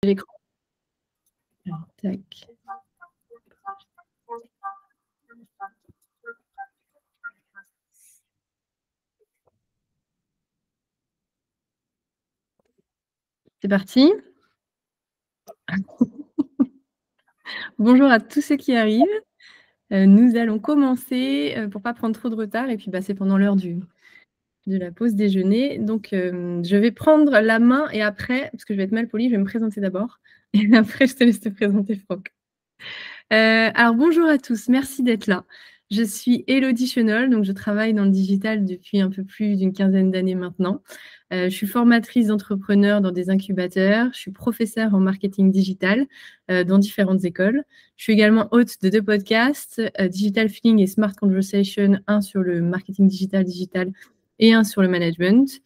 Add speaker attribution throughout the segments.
Speaker 1: l'écran. Alors, tac. C'est parti. Bonjour à tous ceux qui arrivent. Nous allons commencer pour ne pas prendre trop de retard. Et puis, c'est pendant l'heure de la pause déjeuner. Donc, je vais prendre la main et après, parce que je vais être mal polie, je vais me présenter d'abord. Et après, je te laisse te présenter, Franck. Alors, bonjour à tous. Merci d'être là. Je suis Élodie Chenol, donc je travaille dans le digital depuis un peu plus d'une quinzaine d'années maintenant. Je suis formatrice d'entrepreneurs dans des incubateurs. Je suis professeure en marketing digital dans différentes écoles. Je suis également hôte de 2 podcasts, Digital Feeling et Smart Conversation, un sur le marketing digital et un sur le management.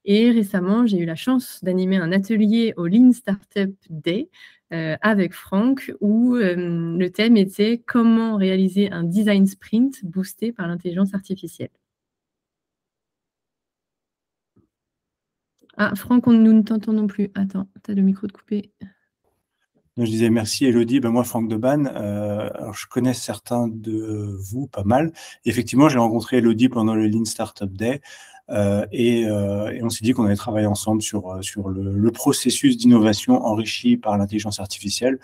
Speaker 1: Et récemment, j'ai eu la chance d'animer un atelier au Lean Startup Day avec Franck, où le thème était comment réaliser un design sprint boosté par l'intelligence artificielle. Ah, Franck, nous ne t'entendons plus. Attends, tu as le micro de coupé.
Speaker 2: Je disais merci Élodie. Moi, Franck Deban, alors je connais certains de vous pas mal. Effectivement, j'ai rencontré Élodie pendant le Lean Startup Day et on s'est dit qu'on allait travailler ensemble sur le processus d'innovation enrichi par l'intelligence artificielle.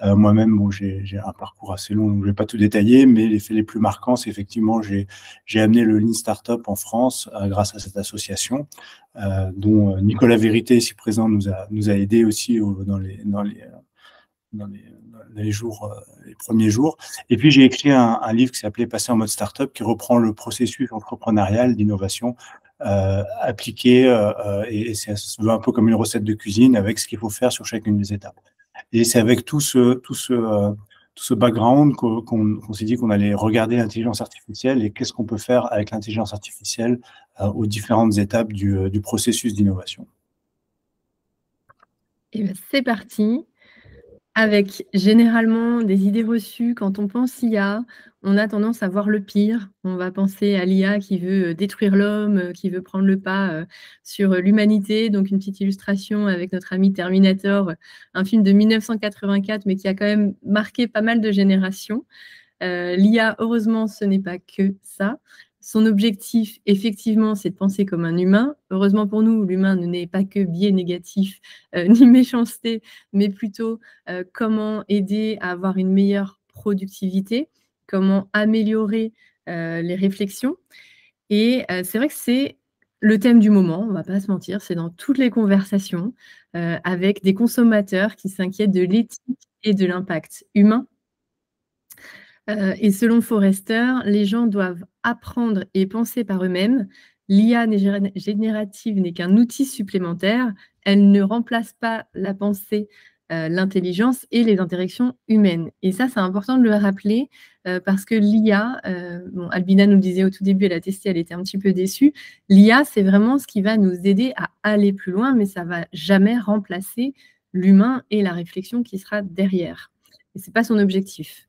Speaker 2: Moi-même, j'ai un parcours assez long, donc je ne vais pas tout détailler, mais les faits les plus marquants, c'est effectivement, j'ai amené le Lean Startup en France grâce à cette association, dont Nicolas Vérité, ici présent, nous a aidé aussi dans les jours, les premiers jours. Et puis, j'ai écrit un livre qui s'appelait Passer en mode startup, qui reprend le processus entrepreneurial d'innovation appliqué, et c'est un peu comme une recette de cuisine avec ce qu'il faut faire sur chacune des étapes. Et c'est avec tout ce background qu'on s'est dit qu'on allait regarder l'intelligence artificielle et qu'est-ce qu'on peut faire avec l'intelligence artificielle aux différentes étapes du processus d'innovation.
Speaker 1: Et c'est parti. Avec généralement des idées reçues, quand on pense IA, on a tendance à voir le pire. On va penser à l'IA qui veut détruire l'homme, qui veut prendre le pas sur l'humanité. Donc, une petite illustration avec notre ami Terminator, un film de 1984, mais qui a quand même marqué pas mal de générations. L'IA, heureusement, ce n'est pas que ça. Son objectif, effectivement, c'est de penser comme un humain. Heureusement pour nous, l'humain ne n'est pas que biais négatif ni méchanceté, mais plutôt comment aider à avoir une meilleure productivité, comment améliorer les réflexions. Et c'est vrai que c'est le thème du moment, on ne va pas se mentir, c'est dans toutes les conversations avec des consommateurs qui s'inquiètent de l'éthique et de l'impact humain. Et selon Forrester, les gens doivent apprendre et penser par eux-mêmes. L'IA générative n'est qu'un outil supplémentaire. Elle ne remplace pas la pensée, l'intelligence et les interactions humaines. Et ça, c'est important de le rappeler parce que l'IA, Albina nous le disait au tout début, elle a testé, elle était un petit peu déçue. L'IA, c'est vraiment ce qui va nous aider à aller plus loin, mais ça ne va jamais remplacer l'humain et la réflexion qui sera derrière. Et ce n'est pas son objectif.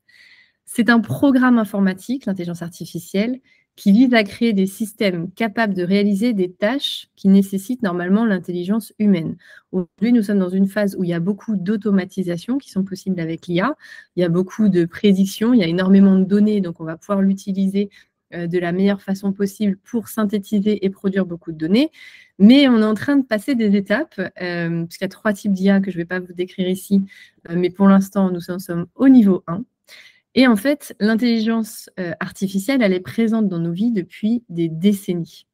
Speaker 1: C'est un programme informatique, l'intelligence artificielle, qui vise à créer des systèmes capables de réaliser des tâches qui nécessitent normalement l'intelligence humaine. Aujourd'hui, nous sommes dans une phase où il y a beaucoup d'automatisation qui sont possibles avec l'IA. Il y a beaucoup de prédictions, il y a énormément de données, donc on va pouvoir l'utiliser de la meilleure façon possible pour synthétiser et produire beaucoup de données. Mais on est en train de passer des étapes, puisqu'il y a 3 types d'IA que je ne vais pas vous décrire ici, mais pour l'instant, nous en sommes au niveau 1. Et en fait, l'intelligence artificielle, elle est présente dans nos vies depuis des décennies.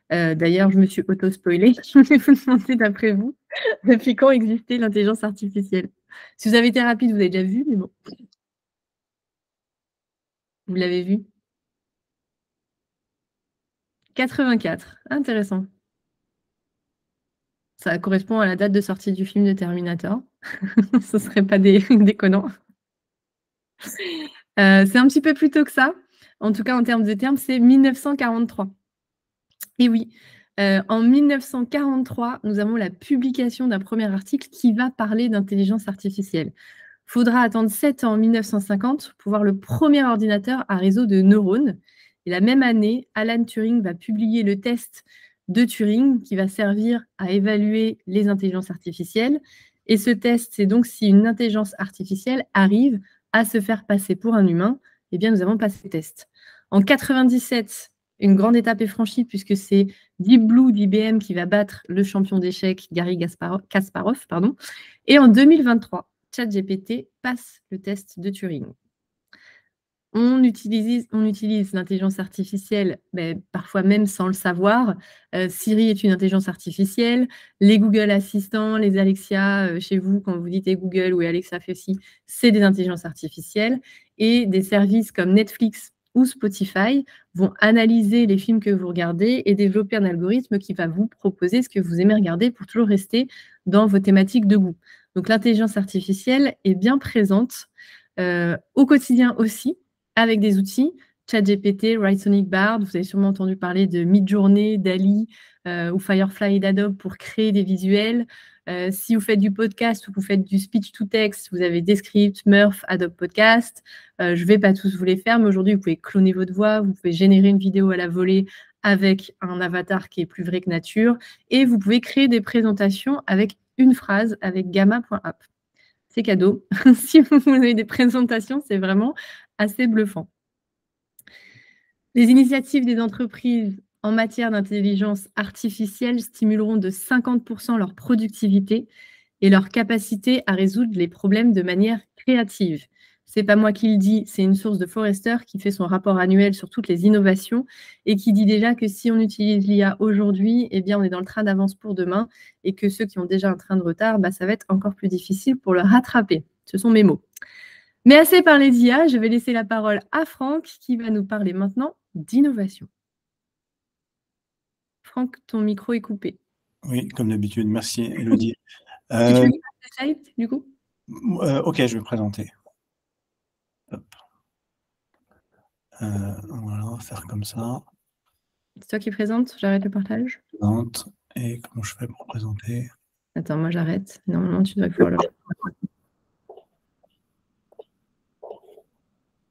Speaker 1: D'ailleurs, je me suis auto-spoilée. Je voulais vous demander, d'après vous, depuis quand existait l'intelligence artificielle? Si vous avez été rapide, vous avez déjà vu, mais bon. Vous l'avez vu? 84. Intéressant. Ça correspond à la date de sortie du film de Terminator. Ce ne serait pas déconnant. C'est un petit peu plus tôt que ça. En tout cas, en termes de termes, c'est 1943. Et oui, en 1943, nous avons la publication d'un premier article qui va parler d'intelligence artificielle. Il faudra attendre 7 ans, en 1950, pour voir le premier ordinateur à réseau de neurones. Et la même année, Alan Turing va publier le test de Turing qui va servir à évaluer les intelligences artificielles. Et ce test, c'est donc si une intelligence artificielle arrive à se faire passer pour un humain, eh bien, nous avons passé le test. En 97, une grande étape est franchie puisque c'est Deep Blue d'IBM qui va battre le champion d'échecs Garry Kasparov. Et en 2023, ChatGPT passe le test de Turing. On utilise l'intelligence artificielle, parfois même sans le savoir. Siri est une intelligence artificielle. Les Google Assistants, les Alexia chez vous, quand vous dites Google ou Alexa fait aussi, c'est des intelligences artificielles. Et des services comme Netflix ou Spotify vont analyser les films que vous regardez et développer un algorithme qui va vous proposer ce que vous aimez regarder pour toujours rester dans vos thématiques de goût. Donc l'intelligence artificielle est bien présente au quotidien aussi, avec des outils, ChatGPT, Writesonic Bard, vous avez sûrement entendu parler de Midjourney, DALL-E ou Firefly d'Adobe pour créer des visuels. Si vous faites du podcast ou que vous faites du speech to text, vous avez Descript, Murph, Adobe Podcast. Je ne vais pas tous vous les faire, mais aujourd'hui, vous pouvez cloner votre voix, vous pouvez générer une vidéo à la volée avec un avatar qui est plus vrai que nature, et vous pouvez créer des présentations avec une phrase avec gamma.app. C'est cadeau. Si vous avez des présentations, c'est vraiment assez bluffant. Les initiatives des entreprises en matière d'intelligence artificielle stimuleront de 50% leur productivité et leur capacité à résoudre les problèmes de manière créative. C'est pas moi qui le dis, c'est une source de Forrester qui fait son rapport annuel sur toutes les innovations et qui dit déjà que si on utilise l'IA aujourd'hui, eh bien on est dans le train d'avance pour demain et que ceux qui ont déjà un train de retard, ça va être encore plus difficile pour le rattraper. Ce sont mes mots. Mais assez parlé d'IA, je vais laisser la parole à Franck qui va nous parler maintenant d'innovation. Franck, ton micro est coupé.
Speaker 2: Oui, comme d'habitude. Merci, Elodie.
Speaker 1: Si tu veux passer slide, du coup.
Speaker 2: Ok, je vais présenter. Hop. Voilà, on va faire comme ça.
Speaker 1: C'est toi qui présente, j'arrête le partage.
Speaker 2: Et comment je fais pour présenter?
Speaker 1: Attends, moi j'arrête. Normalement, tu dois pouvoir le faire.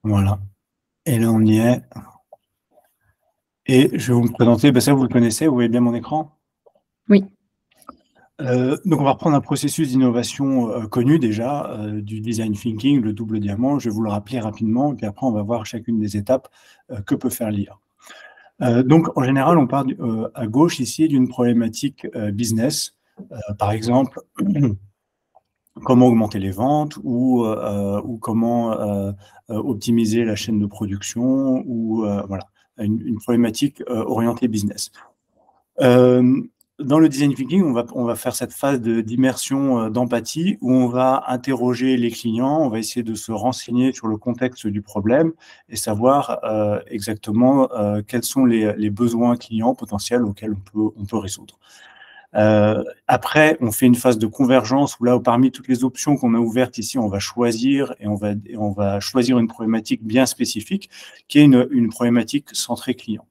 Speaker 2: Voilà. Et là, on y est. Et je vais vous me présenter. Ça, vous le connaissez, vous voyez bien mon écran?
Speaker 1: Oui.
Speaker 2: Donc, on va reprendre un processus d'innovation connu déjà, du design thinking, le double diamant. Je vais vous le rappeler rapidement, et puis après, on va voir chacune des étapes que peut faire l'IA. Donc, en général, on part à gauche ici d'une problématique business. Par exemple, comment augmenter les ventes ou comment optimiser la chaîne de production ou voilà, une problématique orientée business. Dans le design thinking, on va faire cette phase d'immersion, d'empathie où on va interroger les clients, on va essayer de se renseigner sur le contexte du problème et savoir exactement quels sont les besoins clients potentiels auxquels on peut résoudre. Après, on fait une phase de convergence où là, parmi toutes les options qu'on a ouvertes ici, on va choisir et on va choisir une problématique bien spécifique qui est une problématique centrée client.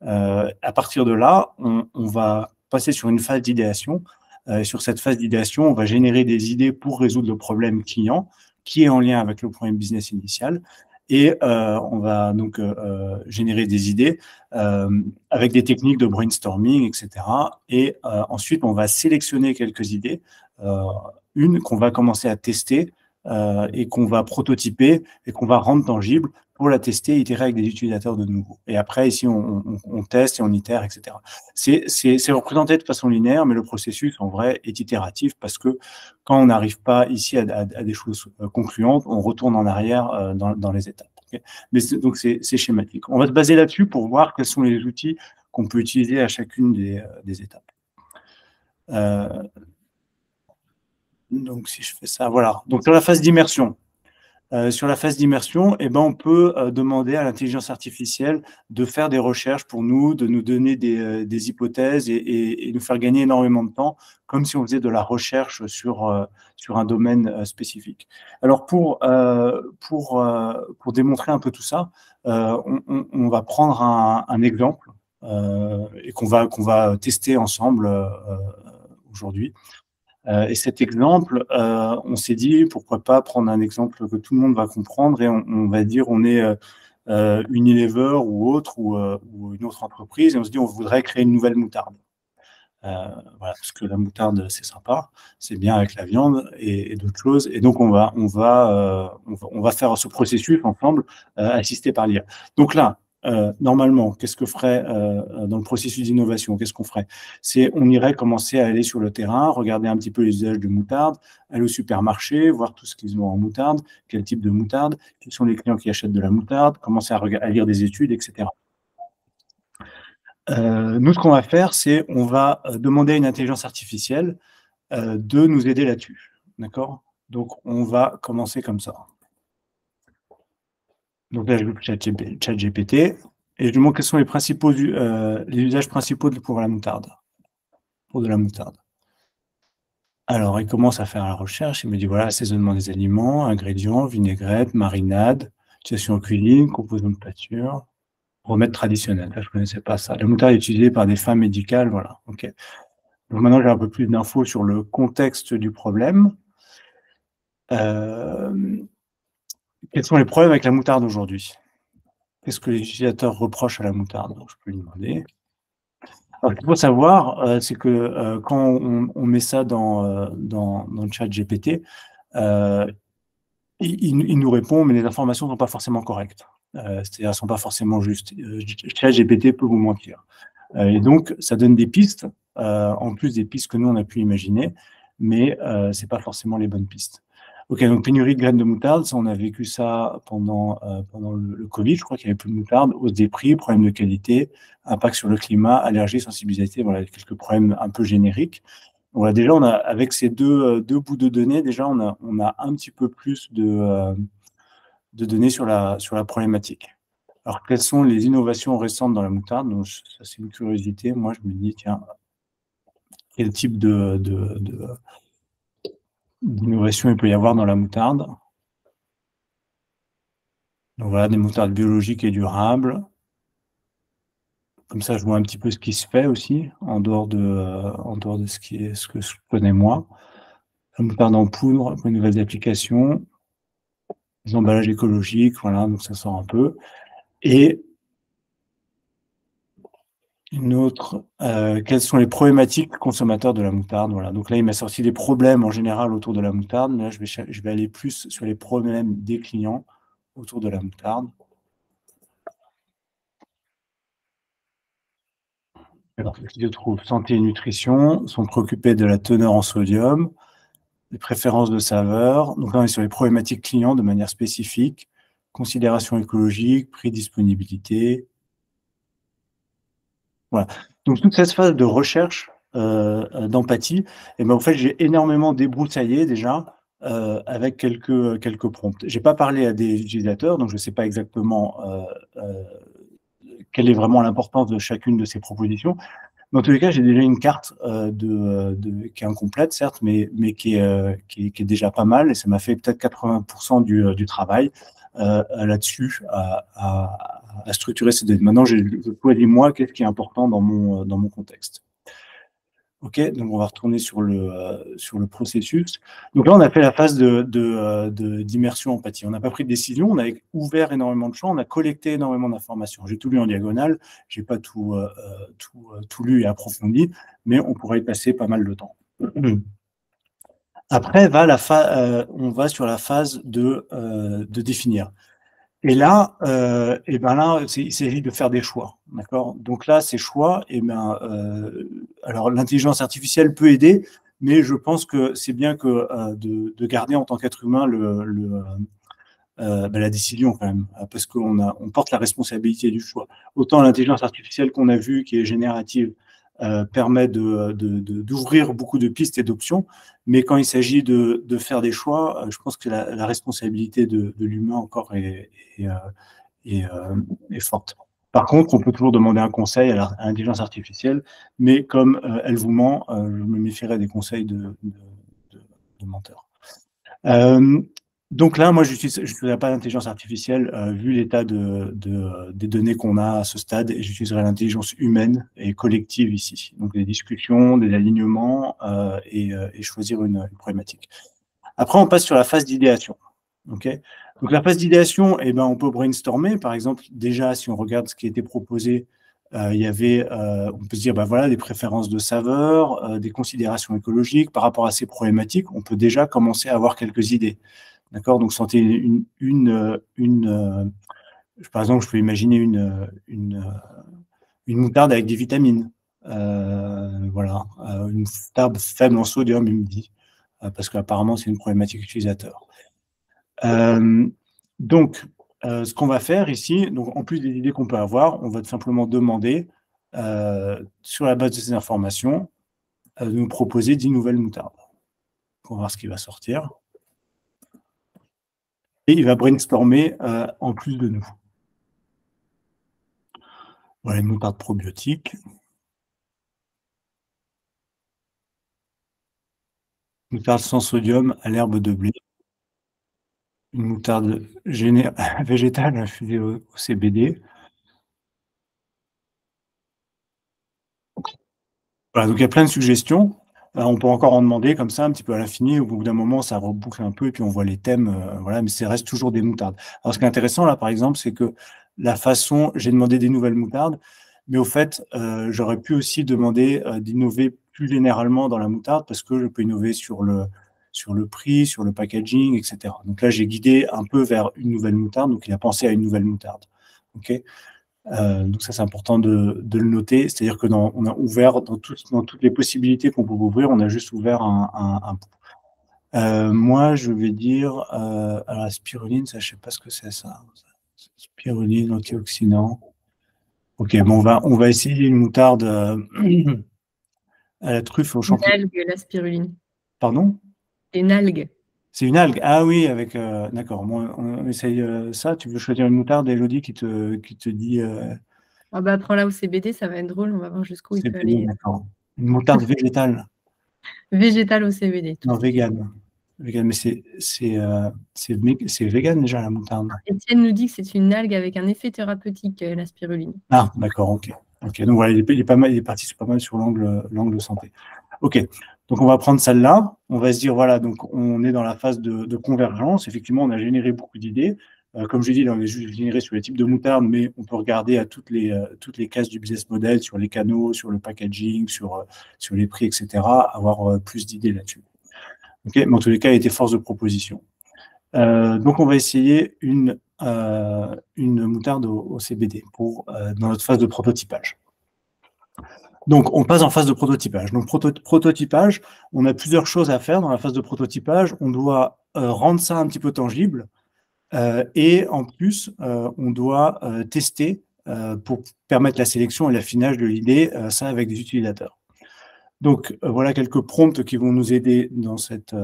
Speaker 2: À partir de là, on va passer sur une phase d'idéation. Sur cette phase d'idéation, on va générer des idées pour résoudre le problème client qui est en lien avec le problème business initial. Et on va donc générer des idées avec des techniques de brainstorming, etc. Et ensuite, on va sélectionner quelques idées, une qu'on va commencer à tester et qu'on va prototyper et qu'on va rendre tangible pour la tester et itérer avec des utilisateurs de nouveau. Et après, ici, on teste et on itère, etc. C'est représenté de façon linéaire, mais le processus, en vrai, est itératif parce que quand on n'arrive pas ici à des choses concluantes, on retourne en arrière dans les étapes. Okay, mais donc, c'est schématique. On va se baser là-dessus pour voir quels sont les outils qu'on peut utiliser à chacune des étapes. Donc, si je fais ça, voilà. Donc, sur la phase d'immersion, on peut demander à l'intelligence artificielle de faire des recherches pour nous, de nous donner des hypothèses et nous faire gagner énormément de temps, comme si on faisait de la recherche sur un domaine spécifique. Alors, pour démontrer un peu tout ça, on va prendre un exemple et qu'on va tester ensemble aujourd'hui. Et cet exemple, on s'est dit, pourquoi pas prendre un exemple que tout le monde va comprendre et on va dire, on est Unilever ou autre, ou une autre entreprise, et on se dit, on voudrait créer une nouvelle moutarde. Voilà, parce que la moutarde, c'est sympa, c'est bien avec la viande et d'autres choses. Et donc, on va faire ce processus ensemble, assisté par l'IA. Donc là, normalement, qu'est-ce que ferait dans le processus d'innovation? Qu'est-ce qu'on ferait? On irait commencer à aller sur le terrain, regarder un petit peu les usages de moutarde, aller au supermarché, voir tout ce qu'ils ont en moutarde, quel type de moutarde, qui sont les clients qui achètent de la moutarde, commencer à lire des études, etc. Nous, ce qu'on va faire, c'est on va demander à une intelligence artificielle de nous aider là-dessus. D'accord? Donc, on va commencer comme ça. Donc là, je vais ChatGPT et je lui demande quels sont les usages principaux pour la moutarde, pour de la moutarde. Alors, il commence à faire la recherche. Il me dit voilà, assaisonnement des aliments, ingrédients, vinaigrette, marinade, utilisation en cuisine, composants de pâture, remède traditionnel. Ça, je ne connaissais pas ça. La moutarde est utilisée par des femmes médicales. Voilà. OK. Donc maintenant, j'ai un peu plus d'infos sur le contexte du problème. Quels sont les problèmes avec la moutarde aujourd'hui? Qu'est-ce que les utilisateurs reprochent à la moutarde? Donc, je peux lui demander. Alors, ce qu'il faut savoir, c'est que quand on met ça dans le chat GPT, il nous répond, mais les informations ne sont pas forcément correctes. C'est-à-dire, elles ne sont pas forcément justes. Chat GPT peut vous mentir. Et donc, ça donne des pistes, en plus des pistes que nous, on a pu imaginer, mais ce n'est pas forcément les bonnes pistes. Ok, donc pénurie de graines de moutarde, ça, on a vécu ça pendant le Covid, je crois qu'il n'y avait plus de moutarde, hausse des prix, problème de qualité, impact sur le climat, allergie, sensibilité, voilà, quelques problèmes un peu génériques. Voilà, déjà, avec ces deux bouts de données, déjà, on a un petit peu plus de données sur la problématique. Alors, quelles sont les innovations récentes dans la moutarde? Donc, ça, c'est une curiosité. Moi, je me dis, tiens, quel type d'innovation il peut y avoir dans la moutarde? Donc, voilà, des moutardes biologiques et durables. Comme ça, je vois un petit peu ce qui se fait aussi, en dehors de ce que je connais moi. La moutarde en poudre, pour une nouvelle application. Les emballages écologiques, voilà, donc ça sort un peu. Et une autre, quelles sont les problématiques consommateurs de la moutarde? Voilà. Donc là, il m'a sorti des problèmes en général autour de la moutarde, mais là, je vais aller plus sur les problèmes des clients autour de la moutarde. Alors, je trouve santé et nutrition, sont préoccupés de la teneur en sodium, les préférences de saveur. Donc là, on est sur les problématiques clients de manière spécifique, considération écologique, prix, disponibilité. Voilà. Donc, toute cette phase de recherche d'empathie, et ben, en fait, j'ai énormément débroussaillé déjà avec quelques prompts. Je n'ai pas parlé à des utilisateurs, donc je ne sais pas exactement quelle est vraiment l'importance de chacune de ces propositions. Dans tous les cas, j'ai déjà une carte qui est incomplète, certes, mais qui est déjà pas mal, et ça m'a fait peut-être 80% du travail là-dessus à structurer ces données. Maintenant, je choisis moi qu'est-ce qui est important dans mon contexte. OK, donc on va retourner sur le processus. Donc là, on a fait la phase d'immersion empathie. On n'a pas pris de décision, on a ouvert énormément de champs, on a collecté énormément d'informations. J'ai tout lu en diagonale, je n'ai pas tout lu et approfondi, mais on pourrait y passer pas mal de temps. Après, on va sur la phase de définir. Et là, il s'agit de faire des choix, d'accord? Donc là, ces choix, alors l'intelligence artificielle peut aider, mais je pense que c'est bien de garder en tant qu'être humain la décision quand même, parce qu'on porte la responsabilité du choix. Autant l'intelligence artificielle qu'on a vue, qui est générative, permet d'ouvrir beaucoup de pistes et d'options, mais quand il s'agit de faire des choix, je pense que la responsabilité de l'humain encore est forte. Par contre, on peut toujours demander un conseil à l'intelligence artificielle, mais comme elle vous ment, je me méfierais des conseils de menteurs. Donc là, moi, je n'utiliserai pas l'intelligence artificielle, vu l'état des données qu'on a à ce stade, et j'utiliserai l'intelligence humaine et collective ici. Donc des discussions, des alignements, et choisir une problématique. Après, on passe sur la phase d'idéation. Okay, donc la phase d'idéation, on peut brainstormer. Par exemple, déjà, si on regarde ce qui a été proposé, il y avait, on peut se dire, bah voilà, des préférences de saveur, des considérations écologiques par rapport à ces problématiques. On peut déjà commencer à avoir quelques idées. D'accord? Donc, santé, par exemple, je peux imaginer une moutarde avec des vitamines. Voilà, une moutarde faible en sodium, il me dit, parce qu'apparemment, c'est une problématique utilisateur. Donc, ce qu'on va faire ici, donc, en plus des idées qu'on peut avoir, on va tout simplement demander, sur la base de ces informations, de nous proposer 10 nouvelles moutardes. On va voir ce qui va sortir. Et il va brainstormer en plus de nous. Voilà, une moutarde probiotique. Moutarde sans sodium à l'herbe de blé. Une moutarde végétale infusée au CBD. Voilà, donc il y a plein de suggestions. On peut encore en demander comme ça un petit peu à l'infini. Au bout d'un moment, ça reboucle un peu et puis on voit les thèmes. Voilà, mais ça reste toujours des moutardes. Alors, ce qui est intéressant là, par exemple, c'est que la façon, j'ai demandé des nouvelles moutardes, mais au fait, j'aurais pu aussi demander d'innover plus généralement dans la moutarde parce que je peux innover sur le prix, sur le packaging, etc. Donc là, j'ai guidé un peu vers une nouvelle moutarde. Donc, il a pensé à une nouvelle moutarde. OK. Donc ça, c'est important de le noter. C'est-à-dire que on a ouvert dans toutes les possibilités qu'on peut ouvrir, on a juste ouvert un bout. Moi, je vais dire, alors la spiruline, ça, je sais pas ce que c'est ça. Spiruline, antioxydant. Ok, bon, on va essayer une moutarde à la truffe au
Speaker 1: Une
Speaker 2: champignon.
Speaker 1: algue, la spiruline.
Speaker 2: Pardon?
Speaker 1: C'est une algue.
Speaker 2: C'est une algue. Ah oui, avec. D'accord. Bon, on essaye ça. Tu veux choisir une moutarde, Elodie, qui te dit.
Speaker 1: Ah bah, prends-la au CBD, ça va être drôle. On va voir jusqu'où il
Speaker 2: C'est
Speaker 1: peut
Speaker 2: bien,
Speaker 1: aller.
Speaker 2: d'accord. Une moutarde végétale.
Speaker 1: Végétal au CBD, tout
Speaker 2: Non,
Speaker 1: de suite.
Speaker 2: vegan. Vegan, mais c'est vegan déjà la moutarde.
Speaker 1: Étienne nous dit que c'est une algue avec un effet thérapeutique, la spiruline.
Speaker 2: Ah, d'accord, ok. Ok, donc voilà, il est pas mal, il est parti pas mal sur l'angle santé. Ok, donc on va prendre celle-là. On va se dire, voilà, donc on est dans la phase de convergence. Effectivement, on a généré beaucoup d'idées. Comme je dis, là, on est juste généré sur les types de moutarde, mais on peut regarder à toutes les cases du business model, sur les canaux, sur le packaging, sur les prix, etc., avoir plus d'idées là-dessus. Ok, mais en tous les cas, il était force de proposition. Donc, on va essayer une moutarde au CBD dans notre phase de prototypage. Donc, on passe en phase de prototypage. Donc, prototypage, on a plusieurs choses à faire dans la phase de prototypage. On doit rendre ça un petit peu tangible et en plus, on doit tester pour permettre la sélection et l'affinage de l'idée, ça avec des utilisateurs. Donc, voilà quelques prompts qui vont nous aider dans cette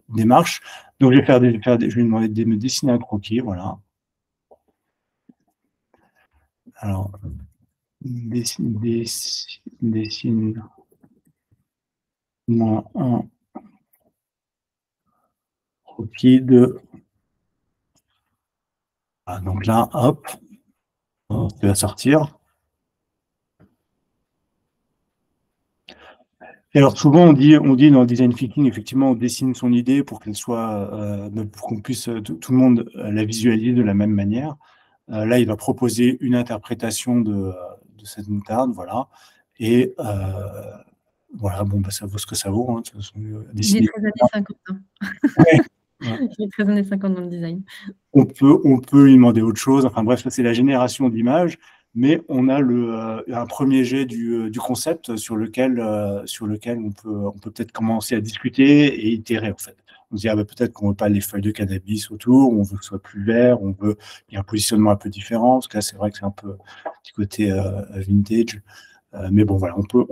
Speaker 2: démarche. Donc, je vais lui demander de me dessiner un croquis, voilà. Alors, dessine-moi un croquis de... Ah, donc là, hop, tu vas sortir. Et alors, souvent, on dit dans le design thinking, effectivement, on dessine son idée pour qu'elle soit, pour qu'on puisse, tout le monde la visualise de la même manière. Là, il va proposer une interprétation de cette moutarde, voilà. Et voilà, bon, bah, ça vaut ce que ça vaut. Hein, de toute façon,
Speaker 1: Il est très années 50. Hein.
Speaker 2: Ouais. Ouais.
Speaker 1: Il est très années 50 dans le design.
Speaker 2: On peut lui demander autre chose. Enfin bref, ça c'est la génération d'images, mais on a un premier jet du concept sur lequel on peut peut-être commencer à discuter et itérer en fait. On se dit, ah, bah, peut-être qu'on ne veut pas les feuilles de cannabis autour, on veut que ce soit plus vert, on veut qu'il y ait un positionnement un peu différent, parce que là c'est vrai que c'est un peu du côté vintage. Mais bon, voilà, on peut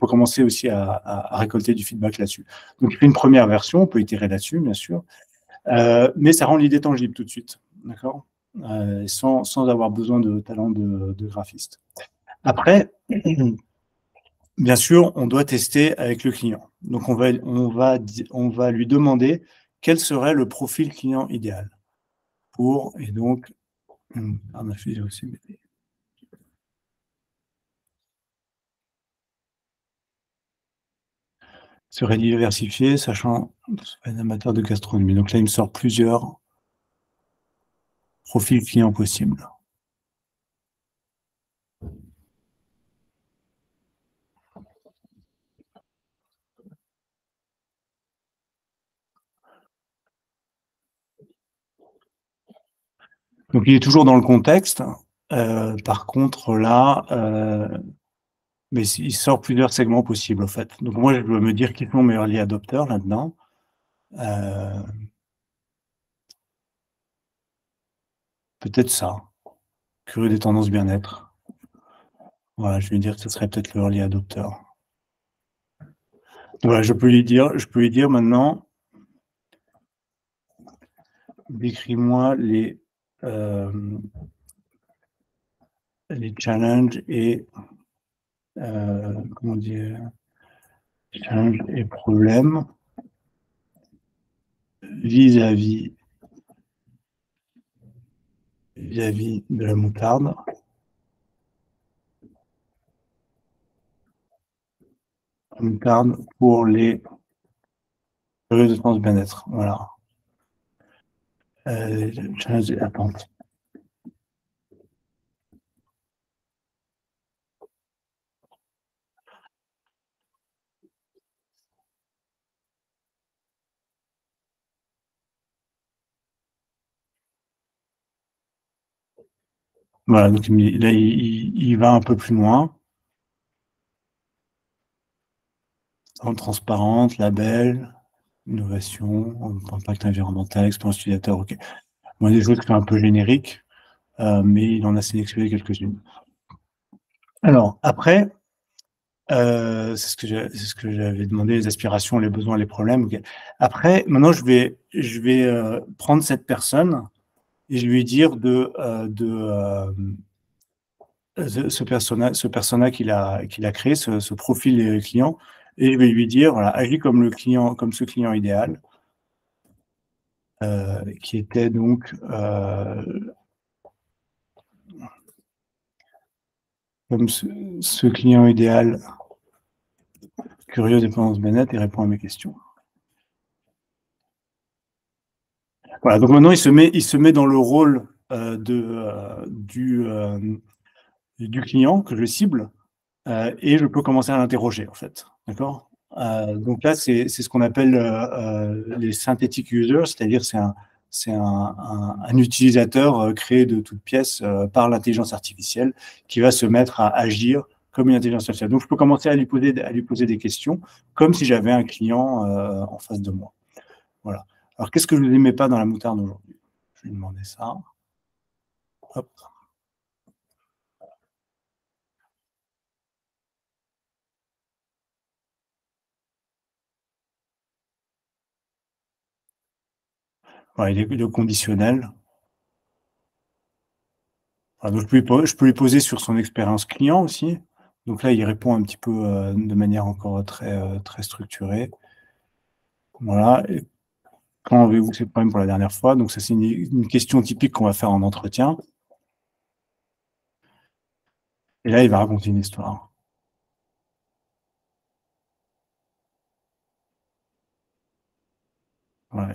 Speaker 2: commencer aussi à récolter du feedback là-dessus. Donc, il fait une première version, on peut itérer là-dessus, bien sûr, mais ça rend l'idée tangible tout de suite, d'accord, sans avoir besoin de talent de graphiste. Après, bien sûr, on doit tester avec le client. Donc, on va lui demander quel serait le profil client idéal et donc, on a fait aussi. Serait diversifié, sachant un amateur de gastronomie. Donc là, il me sort plusieurs profil client possible. Donc, il est toujours dans le contexte. Par contre, là, mais il sort plusieurs segments possibles, en fait. Donc, moi, je dois me dire qui sont mes early adopters là-dedans. Peut-être ça. Curieux des tendances bien-être. Voilà, je vais dire que ce serait peut-être le early adopter. Voilà, je peux lui dire maintenant, décris-moi les challenges et comment dire, challenges et problèmes vis-à-vis de la moutarde. Moutarde pour les curieux de tendances bien-être. Voilà. Challenges et attentes. Voilà, donc là, il va un peu plus loin. En transparente, label, innovation, impact environnemental, expérience utilisateur, ok. Bon, des choses qui sont un peu génériques, mais il en a sélectionné quelques-unes. Alors, après, c'est ce que j'avais demandé, les aspirations, les besoins, les problèmes. Okay. Après, maintenant, je vais prendre cette personne et je lui dire ce persona qu'il a créé, ce profil client, et je vais lui dire, voilà, agis comme le client, comme ce client idéal, qui était donc comme ce client idéal curieux des tendances bien-être et répond à mes questions. Voilà, donc maintenant il se met dans le rôle du client que je cible et je peux commencer à l'interroger en fait. D'accord. Donc là, c'est ce qu'on appelle les synthetic users, c'est-à-dire c'est un utilisateur créé de toutes pièces par l'intelligence artificielle qui va se mettre à agir comme une intelligence artificielle. Donc, je peux commencer à lui poser des questions comme si j'avais un client en face de moi. Voilà. Alors, qu'est-ce que je n'aimais pas dans la moutarde aujourd'hui? Je vais lui demander ça. Hop. Voilà, il est le conditionnel. Voilà, donc je peux lui poser sur son expérience client aussi. Donc là, il répond un petit peu de manière encore très structurée. Voilà. Et quand avez-vous ces problèmes pour la dernière fois? Donc ça, c'est une question typique qu'on va faire en entretien. Et là, il va raconter une histoire. Voilà.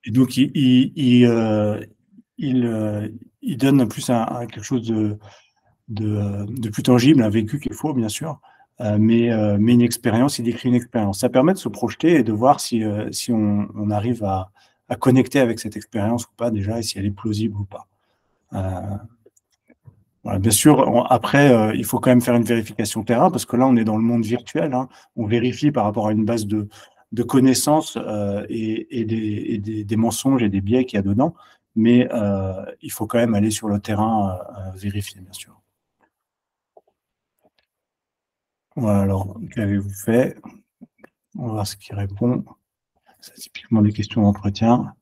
Speaker 2: Et donc, il donne plus quelque chose de plus tangible, un vécu qu'il faut, bien sûr, mais une expérience, il décrit une expérience. Ça permet de se projeter et de voir si on arrive à connecter avec cette expérience ou pas déjà, et si elle est plausible ou pas. Voilà, bien sûr, après, il faut quand même faire une vérification terrain, parce que là, on est dans le monde virtuel. Hein. On vérifie par rapport à une base de connaissances et des mensonges et des biais qu'il y a dedans, mais il faut quand même aller sur le terrain vérifier, bien sûr. Voilà, alors, qu'avez-vous fait? On va voir ce qu'il répond. C'est typiquement des questions d'entretien.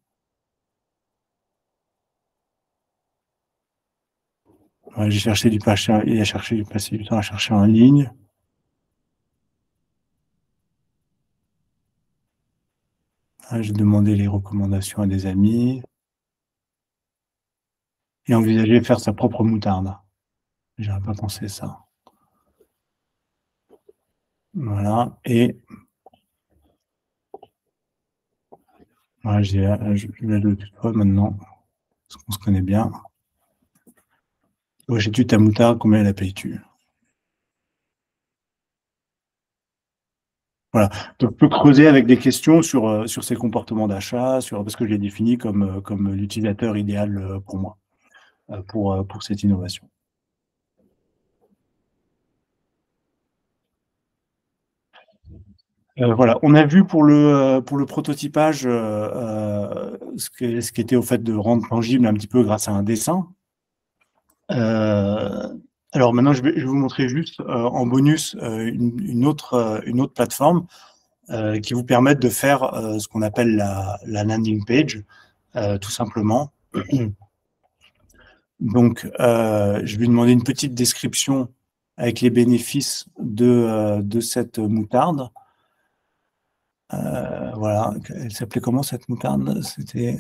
Speaker 2: Ouais, il a cherché du passer du temps à chercher en ligne. J'ai demandé les recommandations à des amis. Et envisager de faire sa propre moutarde. J'aurais pas pensé ça. Voilà. Et voilà, je vais le tutoie maintenant, parce qu'on se connaît bien. Achètes-tu ta moutarde, combien la payes-tu? Voilà. Donc, je peux creuser avec des questions sur ces comportements d'achat, parce que je les définis comme l'utilisateur idéal pour moi, pour cette innovation. Voilà, on a vu pour le prototypage ce qui était au fait de rendre tangible un petit peu grâce à un dessin. Alors maintenant, je vais vous montrer juste en bonus une autre plateforme qui vous permet de faire ce qu'on appelle la landing page, tout simplement. Donc, je vais demander une petite description avec les bénéfices de cette moutarde. Voilà, elle s'appelait comment cette moutarde? C'était,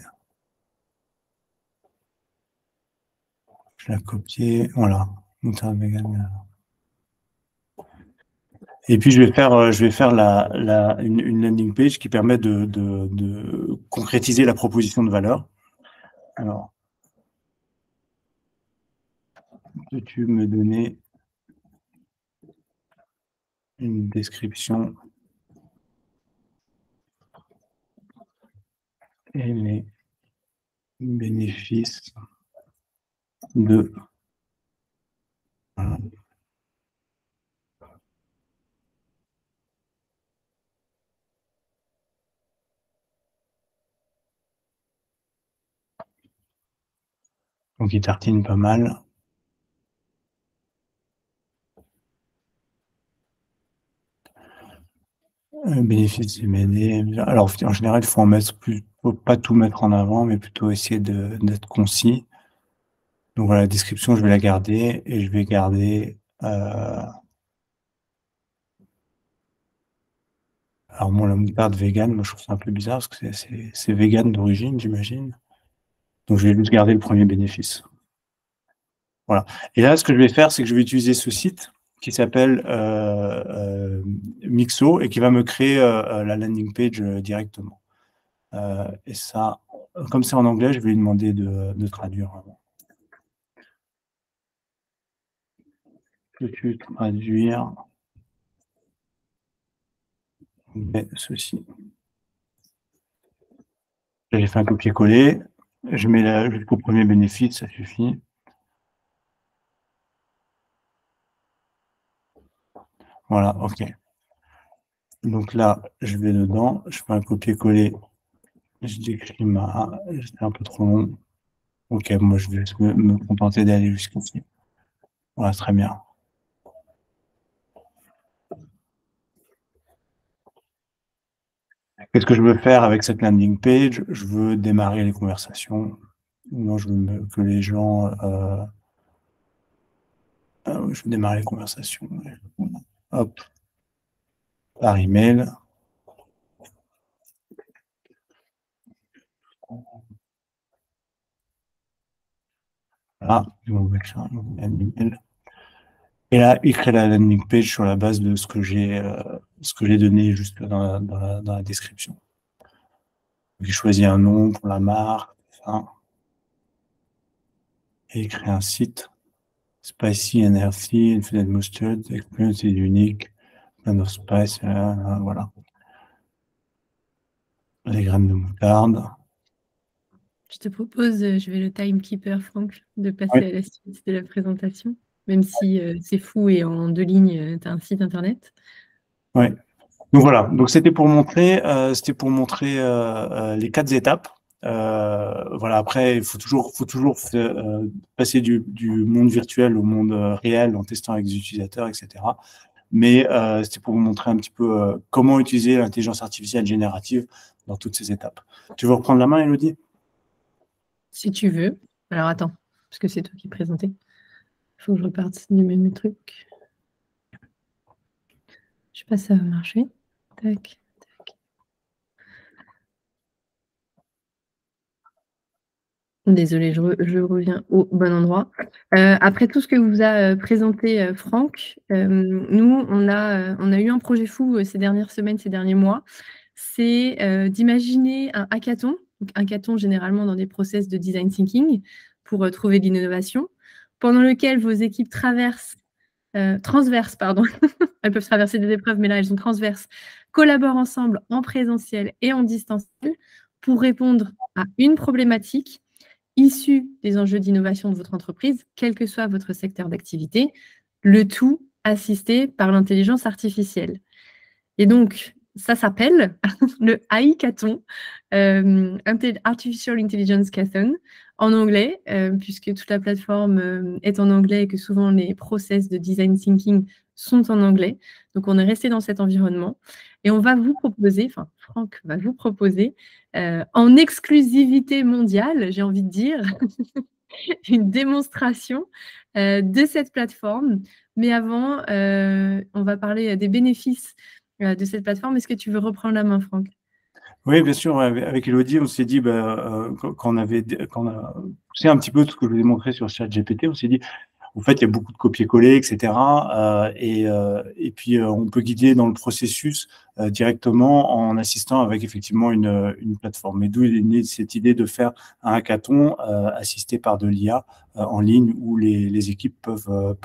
Speaker 2: je l'ai copiée, voilà, moutarde vegan. Et puis je vais faire une landing page qui permet de concrétiser la proposition de valeur. Alors, peux-tu me donner une description et les bénéfices de... Voilà. Donc il tartine pas mal. Bénéfices MD. Alors en général, il faut en mettre plus, faut pas tout mettre en avant, mais plutôt essayer d'être concis. Donc voilà, la description, je vais la garder et je vais garder. Alors moi, la moutarde vegan, moi je trouve ça un peu bizarre parce que c'est vegan d'origine, j'imagine. Donc je vais juste garder le premier bénéfice. Voilà. Et là, ce que je vais faire, c'est que je vais utiliser ce site qui s'appelle Mixo et qui va me créer la landing page directement. Et ça, comme c'est en anglais, je vais lui demander de traduire. Peux-tu traduire ceci? J'ai fait un copier-coller. Je mets jusqu'au premier bénéfice, ça suffit. Voilà, ok. Donc là, je vais dedans, je fais un copier-coller, je décris c'est un peu trop long. Ok, moi je vais me contenter d'aller jusqu'ici. Voilà, très bien. Qu'est-ce que je veux faire avec cette landing page? Je veux démarrer les conversations. Non, je veux que les gens... je veux démarrer les conversations. Hop, par email. Voilà, je vais mettre un email. Et là, il crée la landing page sur la base de ce que j'ai donné juste dans la description. J'ai choisi un nom pour la marque, ça, et il crée un site. Spicy and healthy, infinite mustard, experience is unique, blend of spice, voilà. Les graines de moutarde.
Speaker 1: Je te propose, je vais le timekeeper, Franck, de passer
Speaker 2: Ouais.
Speaker 1: à la suite de la présentation, même si c'est fou et en 2 lignes, tu as un site internet.
Speaker 2: Ouais. Donc voilà, donc c'était pour montrer les 4 étapes. Voilà, après, il faut toujours passer du monde virtuel au monde réel en testant avec des utilisateurs, etc. Mais c'était pour vous montrer un petit peu comment utiliser l'intelligence artificielle générative dans toutes ces étapes. Tu veux reprendre la main, Elodie?
Speaker 1: Si tu veux. Alors attends, parce que c'est toi qui présentais. Il faut que je reparte du même truc. Je sais pas si ça va marcher. Tac, tac. Désolée, je reviens au bon endroit. Après tout ce que vous a présenté Franck, nous, on a eu un projet fou ces dernières semaines, ces derniers mois. C'est d'imaginer un hackathon. Donc, hackathon, généralement, dans des process de design thinking pour trouver de l'innovation. pendant lequel vos équipes transverses, pardon, elles peuvent traverser des épreuves, mais là, elles sont transverses, collaborent ensemble en présentiel et en distanciel pour répondre à une problématique issue des enjeux d'innovation de votre entreprise, quel que soit votre secteur d'activité, le tout assisté par l'intelligence artificielle. Et donc, ça s'appelle le AI-Hackathon, Artificial Intelligence Hackathon, en anglais, puisque toute la plateforme est en anglais et que souvent les process de design thinking sont en anglais. Donc, on est resté dans cet environnement. Et on va vous proposer, enfin, Franck va vous proposer, en exclusivité mondiale, j'ai envie de dire, une démonstration de cette plateforme. Mais avant, on va parler des bénéfices de cette plateforme. Est-ce que tu veux reprendre la main, Franck?
Speaker 2: Oui, bien sûr. Avec Elodie, on s'est dit, quand on a poussé un petit peu tout ce que je vous ai montré sur ChatGPT, on s'est dit, en fait, il y a beaucoup de copier-coller, etc. Et puis, on peut guider dans le processus directement en assistant avec effectivement une plateforme. Et d'où est née cette idée de faire un hackathon assisté par de l'IA en ligne où les équipes peuvent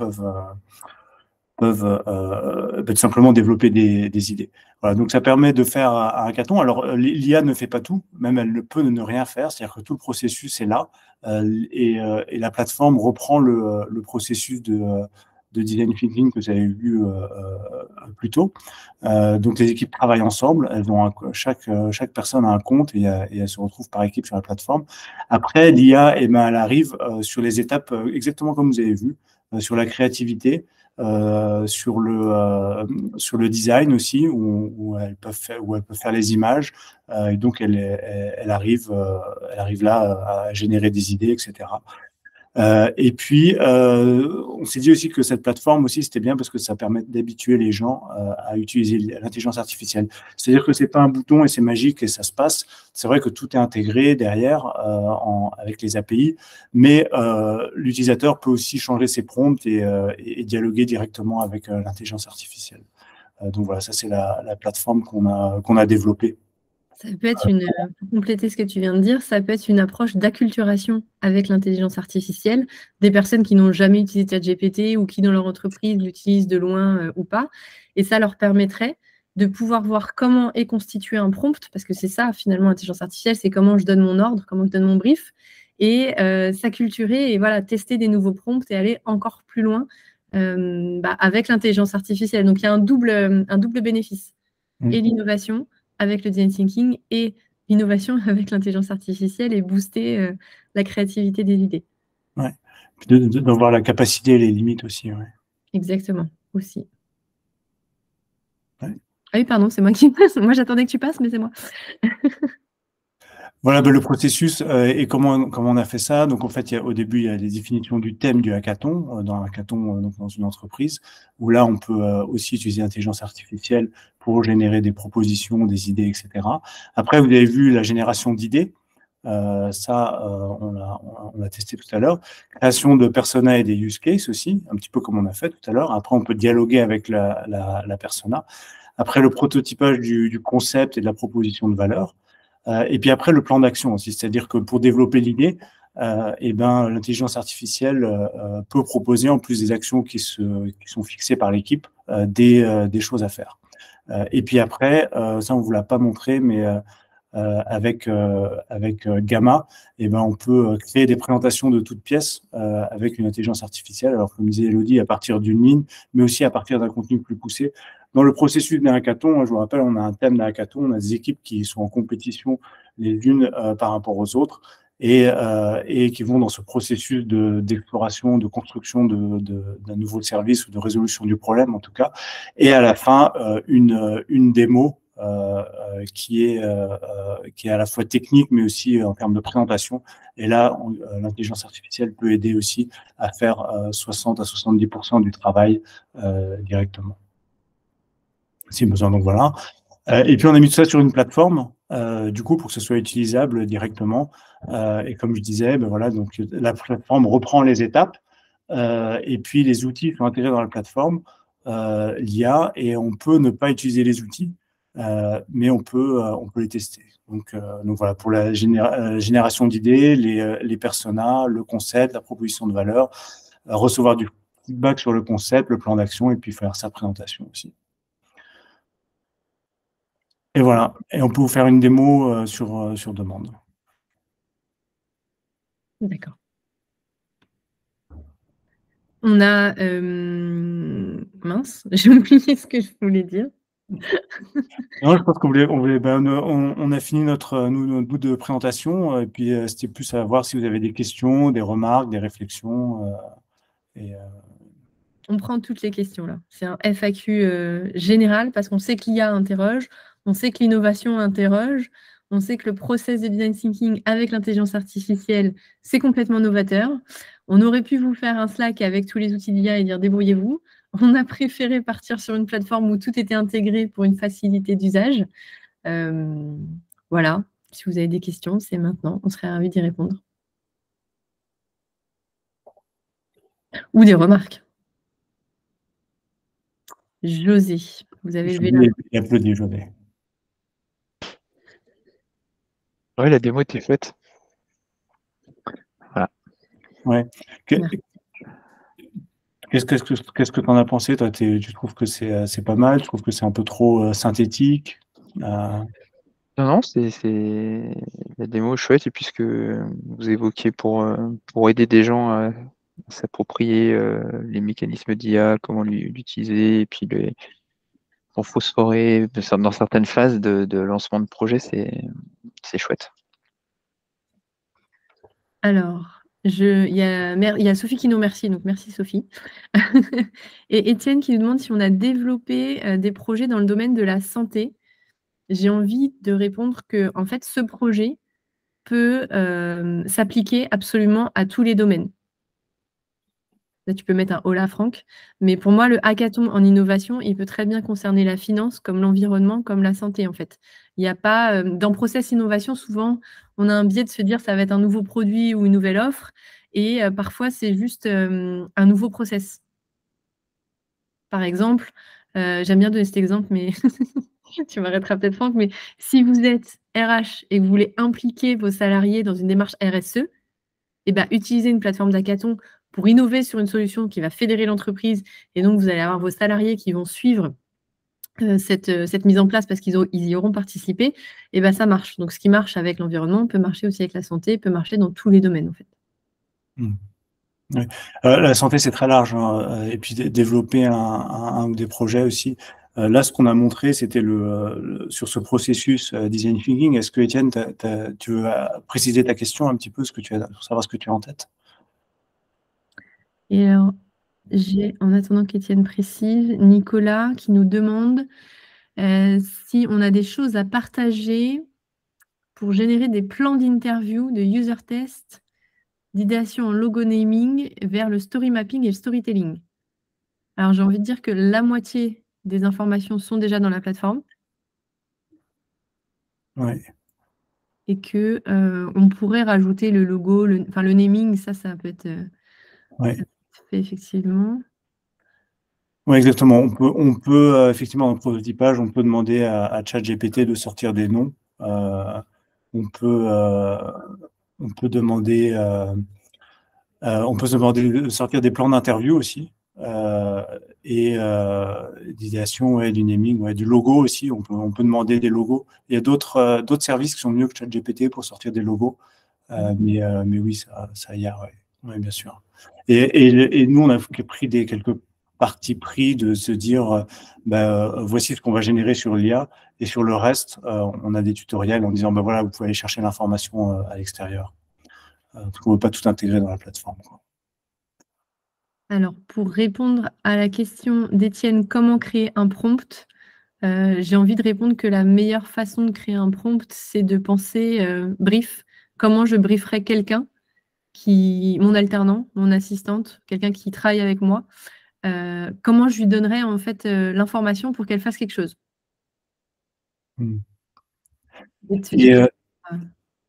Speaker 2: tout simplement développer des idées. Voilà, donc ça permet de faire un hackathon. Alors, l'IA ne fait pas tout, même elle ne peut ne rien faire, c'est-à-dire que tout le processus est là et la plateforme reprend le processus de design thinking que vous avez vu plus tôt. Donc, les équipes travaillent ensemble, chaque personne a un compte et elle se retrouve par équipe sur la plateforme. Après, l'IA, elle arrive sur les étapes exactement comme vous avez vu, sur la créativité, sur le design aussi, où elles peuvent faire les images. Et donc, elle arrive là à générer des idées, etc. Et puis, on s'est dit aussi que cette plateforme aussi, c'était bien parce que ça permet d'habituer les gens à utiliser l'intelligence artificielle. C'est-à-dire que c'est pas un bouton et c'est magique et ça se passe. C'est vrai que tout est intégré derrière avec les API, mais l'utilisateur peut aussi changer ses prompts et dialoguer directement avec l'intelligence artificielle. Donc voilà, ça c'est la plateforme qu'on a développée.
Speaker 1: Ça peut être pour compléter ce que tu viens de dire, ça peut être une approche d'acculturation avec l'intelligence artificielle des personnes qui n'ont jamais utilisé ChatGPT ou qui dans leur entreprise l'utilisent de loin ou pas. Et ça leur permettrait de pouvoir voir comment est constitué un prompt, parce que c'est ça finalement l'intelligence artificielle, c'est comment je donne mon ordre, comment je donne mon brief, et s'acculturer et voilà, tester des nouveaux prompts et aller encore plus loin avec l'intelligence artificielle. Donc il y a un double bénéfice, et l'innovation avec le design thinking et l'innovation avec l'intelligence artificielle et booster la créativité des idées.
Speaker 2: Ouais. Puis de voir la capacité et les limites aussi. Ouais.
Speaker 1: Exactement, aussi.
Speaker 2: Ouais.
Speaker 1: Ah oui, pardon, c'est moi qui passe. Moi, j'attendais que tu passes, mais c'est moi.
Speaker 2: Voilà le processus et comment on a fait ça. Donc, en fait, au début, il y a les définitions du thème du hackathon, dans un hackathon donc dans une entreprise, où là, on peut aussi utiliser l'intelligence artificielle pour générer des propositions, des idées, etc. Après, vous avez vu la génération d'idées. On l'a testé tout à l'heure. Création de persona et des use cases aussi, un petit peu comme on a fait tout à l'heure. Après, on peut dialoguer avec la persona. Après, le prototypage du concept et de la proposition de valeur. Et puis après, le plan d'action aussi, c'est-à-dire que pour développer l'idée, l'intelligence artificielle peut proposer, en plus des actions qui sont fixées par l'équipe, des choses à faire. Et puis après, ça on ne vous l'a pas montré, mais avec Gamma, on peut créer des présentations de toutes pièces avec une intelligence artificielle. Alors, comme disait Elodie, à partir d'une ligne, mais aussi à partir d'un contenu plus poussé. Dans le processus d'un hackathon, je vous rappelle, on a un thème d'un hackathon, on a des équipes qui sont en compétition les unes par rapport aux autres et qui vont dans ce processus d'exploration, de construction d'un nouveau service ou de résolution du problème en tout cas. Et à la fin, une démo qui est à la fois technique mais aussi en termes de présentation. Et là, l'intelligence artificielle peut aider aussi à faire 60 à 70% du travail directement. Si besoin, donc voilà. Et puis on a mis tout ça sur une plateforme, du coup, pour que ce soit utilisable directement. Et comme je disais, voilà, donc la plateforme reprend les étapes et puis les outils sont intégrés dans la plateforme, l'IA, et on peut ne pas utiliser les outils, mais on peut les tester. Donc voilà, pour la génération d'idées, les personas, le concept, la proposition de valeur, recevoir du feedback sur le concept, le plan d'action, et puis faire sa présentation aussi. Et voilà, et on peut vous faire une démo sur demande.
Speaker 1: D'accord. On a, mince, j'ai oublié ce que je voulais dire.
Speaker 2: Non, je pense on a fini notre bout de présentation, et puis c'était plus à voir si vous avez des questions, des remarques, des réflexions.
Speaker 1: On prend toutes les questions là. C'est un FAQ général parce qu'on sait que l'IA interroge, on sait que l'innovation interroge, on sait que le process de design thinking avec l'intelligence artificielle, c'est complètement novateur. On aurait pu vous faire un Slack avec tous les outils d'IA et dire débrouillez-vous. On a préféré partir sur une plateforme où tout était intégré pour une facilité d'usage. Voilà, si vous avez des questions, c'est maintenant. On serait ravis d'y répondre. Ou des remarques. José, vous avez levé la main.
Speaker 2: Il applaudit, José.
Speaker 3: Oui, la démo était faite. Voilà.
Speaker 2: Ouais. Qu'est-ce que tu en as pensé, toi? Tu trouves que c'est pas mal? Tu trouves que c'est un peu trop synthétique?
Speaker 3: Non, c'est la démo est chouette, et puis ce que vous évoquiez pour aider des gens à s'approprier les mécanismes d'IA, comment l'utiliser, et puis pour phosphorer dans certaines phases de lancement de projet, c'est chouette.
Speaker 1: Alors, il y a Sophie qui nous remercie, donc merci Sophie. Et Étienne qui nous demande si on a développé des projets dans le domaine de la santé. J'ai envie de répondre que, en fait, ce projet peut s'appliquer absolument à tous les domaines. Là, tu peux mettre un hola Franck. Mais pour moi, le hackathon en innovation, il peut très bien concerner la finance, comme l'environnement, comme la santé, en fait. Il n'y a pas, dans process innovation, souvent, on a un biais de se dire ça va être un nouveau produit ou une nouvelle offre. Et parfois, c'est juste un nouveau process. Par exemple, j'aime bien donner cet exemple, mais tu m'arrêteras peut-être, Franck, mais si vous êtes RH et que vous voulez impliquer vos salariés dans une démarche RSE, eh ben, utilisez une plateforme d'hackathon pour innover sur une solution qui va fédérer l'entreprise. Et donc, vous allez avoir vos salariés qui vont suivre cette mise en place parce qu'ils y auront participé. Et ben, ça marche. Donc, ce qui marche avec l'environnement peut marcher aussi avec la santé, peut marcher dans tous les domaines, en fait.
Speaker 2: Oui. La santé, c'est très large, hein, et puis développer un ou des projets aussi. Là, ce qu'on a montré, c'était sur ce processus design thinking. Est-ce que, Étienne, tu veux préciser ta question un petit peu, pour savoir ce que tu as en tête?
Speaker 1: Et alors, j'ai, en attendant qu'Étienne précise, Nicolas qui nous demande si on a des choses à partager pour générer des plans d'interview, de user test, d'idéation en logo naming vers le story mapping et le storytelling. Alors, j'ai envie de dire que la moitié des informations sont déjà dans la plateforme.
Speaker 2: Ouais.
Speaker 1: Et que on pourrait rajouter le logo, le naming, ça peut être fait effectivement.
Speaker 2: Oui, exactement. On peut effectivement, en prototypage, on peut demander à ChatGPT de sortir des noms. On peut demander, on peut se demander de sortir des plans d'interview aussi, et d'idéation, du naming, du logo aussi. On peut demander des logos. Il y a d'autres services qui sont mieux que ChatGPT pour sortir des logos, mais oui, ça y a, ouais, bien sûr. Et nous, on a pris quelques parti pris de se dire voici ce qu'on va générer sur l'IA, et sur le reste, on a des tutoriels en disant voilà, vous pouvez aller chercher l'information à l'extérieur. Parce qu'on ne veut pas tout intégrer dans la plateforme, quoi.
Speaker 1: Alors, pour répondre à la question d'Étienne, comment créer un prompt, j'ai envie de répondre que la meilleure façon de créer un prompt, c'est de penser brief. Comment je brieferais quelqu'un, mon alternant, mon assistante, quelqu'un qui travaille avec moi. Comment je lui donnerais en fait l'information pour qu'elle fasse quelque chose.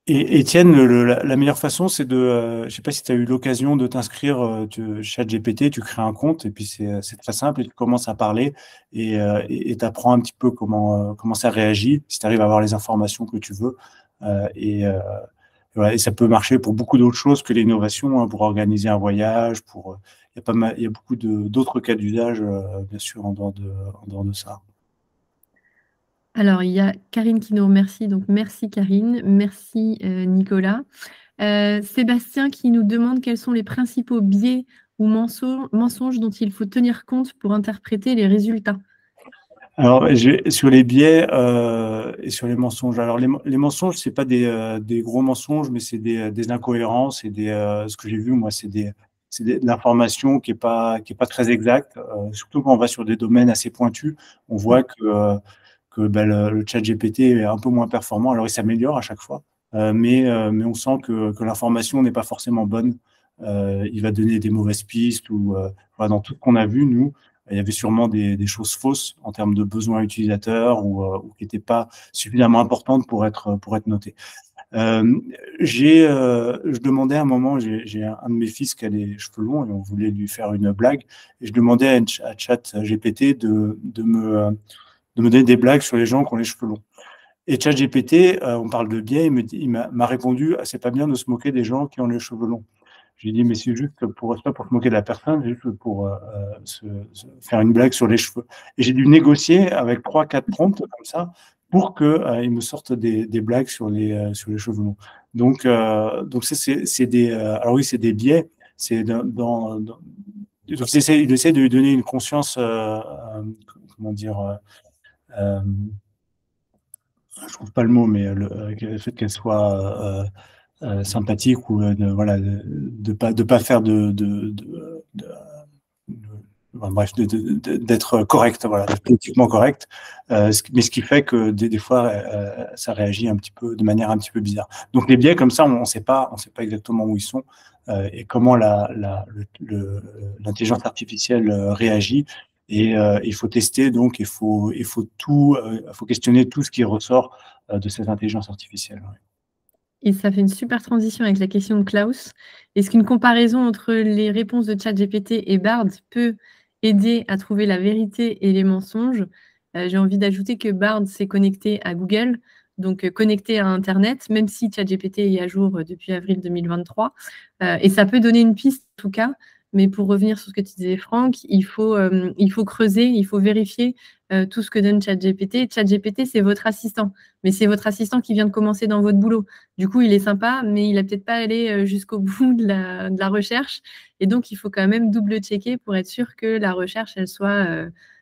Speaker 2: Et Étienne, la meilleure façon, c'est je ne sais pas si tu as eu l'occasion de t'inscrire ChatGPT, tu crées un compte, et puis c'est très simple, et tu commences à parler, et tu apprends un petit peu comment ça réagit, si tu arrives à avoir les informations que tu veux. Voilà, et ça peut marcher pour beaucoup d'autres choses que l'innovation, hein, pour organiser un voyage, pour il y a beaucoup d'autres cas d'usage, bien sûr, en dehors de ça.
Speaker 1: Alors, il y a Karine qui nous remercie. Donc, merci Karine. Merci Nicolas. Sébastien qui nous demande quels sont les principaux biais ou mensonges dont il faut tenir compte pour interpréter les résultats.
Speaker 2: Alors, sur les biais et sur les mensonges. Alors, les mensonges, c'est pas des gros mensonges, mais c'est des incohérences et ce que j'ai vu, moi, c'est de l'information qui est pas très exacte. Surtout quand on va sur des domaines assez pointus, on voit que le chat GPT est un peu moins performant. Alors, il s'améliore à chaque fois, mais on sent que l'information n'est pas forcément bonne. Il va donner des mauvaises pistes ou voilà, dans tout ce qu'on a vu, nous, il y avait sûrement des choses fausses en termes de besoins utilisateurs ou qui n'étaient pas suffisamment importantes pour être notées. Je demandais à un moment, j'ai un de mes fils qui a les cheveux longs et on voulait lui faire une blague. Et je demandais à ChatGPT de me donner des blagues sur les gens qui ont les cheveux longs. Et ChatGPT, on parle de biais, il m'a répondu, c'est pas bien de se moquer des gens qui ont les cheveux longs. J'ai dit, mais c'est juste pas pour se moquer de la personne, c'est juste pour se faire une blague sur les cheveux. Et j'ai dû négocier avec 3-4 prompts comme ça pour qu'il me sorte des blagues sur les cheveux longs. Donc c'est des, alors oui, c'est des biais. C'est donc il essaie de lui donner une conscience, comment dire, je trouve pas le mot, mais le fait qu'elle soit sympathique ou voilà, de pas faire enfin, bref, d'être correct, voilà, d'être politiquement correct, mais ce qui fait que des fois, ça réagit un petit peu de manière un petit peu bizarre. Donc les biais comme ça, on sait pas exactement où ils sont et comment l'intelligence artificielle réagit. Et il faut tester, donc il faut questionner tout ce qui ressort de cette intelligence artificielle. Ouais.
Speaker 1: Et ça fait une super transition avec la question de Klaus. Est-ce qu'une comparaison entre les réponses de ChatGPT et Bard peut aider à trouver la vérité et les mensonges? J'ai envie d'ajouter que Bard s'est connecté à Google, donc connecté à Internet, même si ChatGPT est à jour depuis avril 2023. Et ça peut donner une piste en tout cas. Mais pour revenir sur ce que tu disais, Franck, il faut creuser, il faut vérifier tout ce que donne ChatGPT. ChatGPT, c'est votre assistant, mais c'est votre assistant qui vient de commencer dans votre boulot. Du coup, il est sympa, mais il n'a peut-être pas allé jusqu'au bout de la recherche. Et donc, il faut quand même double-checker pour être sûr que la recherche, elle soit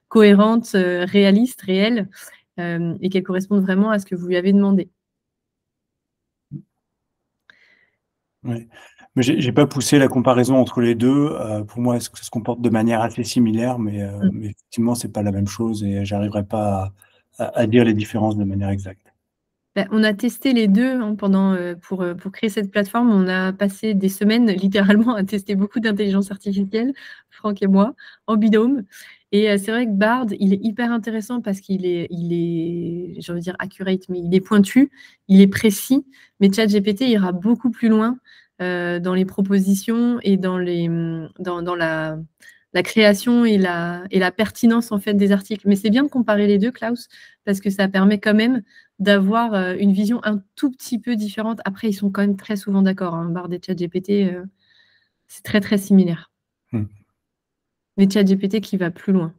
Speaker 1: cohérente, réaliste, réelle, et qu'elle corresponde vraiment à ce que vous lui avez demandé.
Speaker 2: Oui. Mais j'ai pas poussé la comparaison entre les deux. Pour moi, ça se comporte de manière assez similaire, mais effectivement, c'est pas la même chose et j'arriverai pas à dire les différences de manière exacte.
Speaker 1: Ben, on a testé les deux hein, pour créer cette plateforme. On a passé des semaines littéralement à tester beaucoup d'intelligence artificielle, Franck et moi, en binôme. Et c'est vrai que Bard, il est hyper intéressant parce qu'il est, je veux dire accurate, mais il est pointu, il est précis. Mais ChatGPT ira beaucoup plus loin dans les propositions et dans la création et la pertinence en fait des articles. Mais c'est bien de comparer les deux, Klaus, parce que ça permet quand même d'avoir une vision un tout petit peu différente. Après, ils sont quand même très souvent d'accord. Hein. Bard et ChatGPT, c'est très, très similaire. Mais ChatGPT qui va plus loin.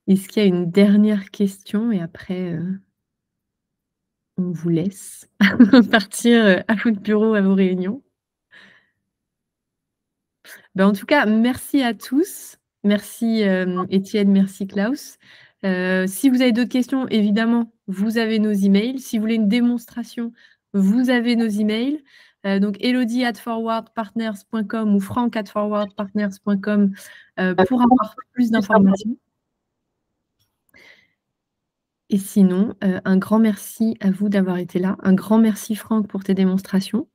Speaker 1: Est-ce qu'il y a une dernière question? Et après, on vous laisse partir à votre bureau, à vos réunions. Ben, en tout cas, merci à tous. Merci Étienne, merci Klaus. Si vous avez d'autres questions, évidemment, vous avez nos emails. Si vous voulez une démonstration, vous avez nos emails. Donc, elodie@forwardpartners.com ou franck@forwardpartners.com pour avoir plus d'informations. Et sinon, un grand merci à vous d'avoir été là. Un grand merci, Franck, pour tes démonstrations.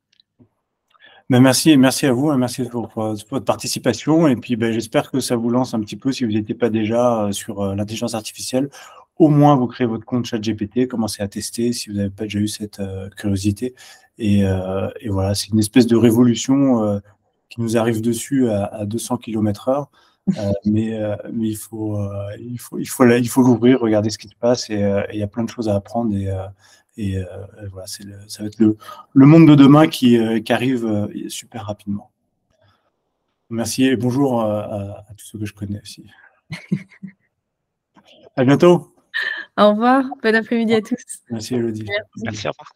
Speaker 2: Ben merci à vous, merci pour votre participation. Et puis, j'espère que ça vous lance un petit peu si vous n'étiez pas déjà sur l'intelligence artificielle. Au moins, vous créez votre compte ChatGPT, commencez à tester si vous n'avez pas déjà eu cette curiosité. Et voilà, c'est une espèce de révolution qui nous arrive dessus à 200 km/h. Mais il faut l'ouvrir, regarder ce qui se passe et il y a plein de choses à apprendre et Et voilà, ça va être le monde de demain qui arrive super rapidement. Merci et bonjour à tous ceux que je connais aussi. À bientôt.
Speaker 1: Au revoir, bon après-midi à tous.
Speaker 2: Merci Elodie.
Speaker 3: Merci, au revoir.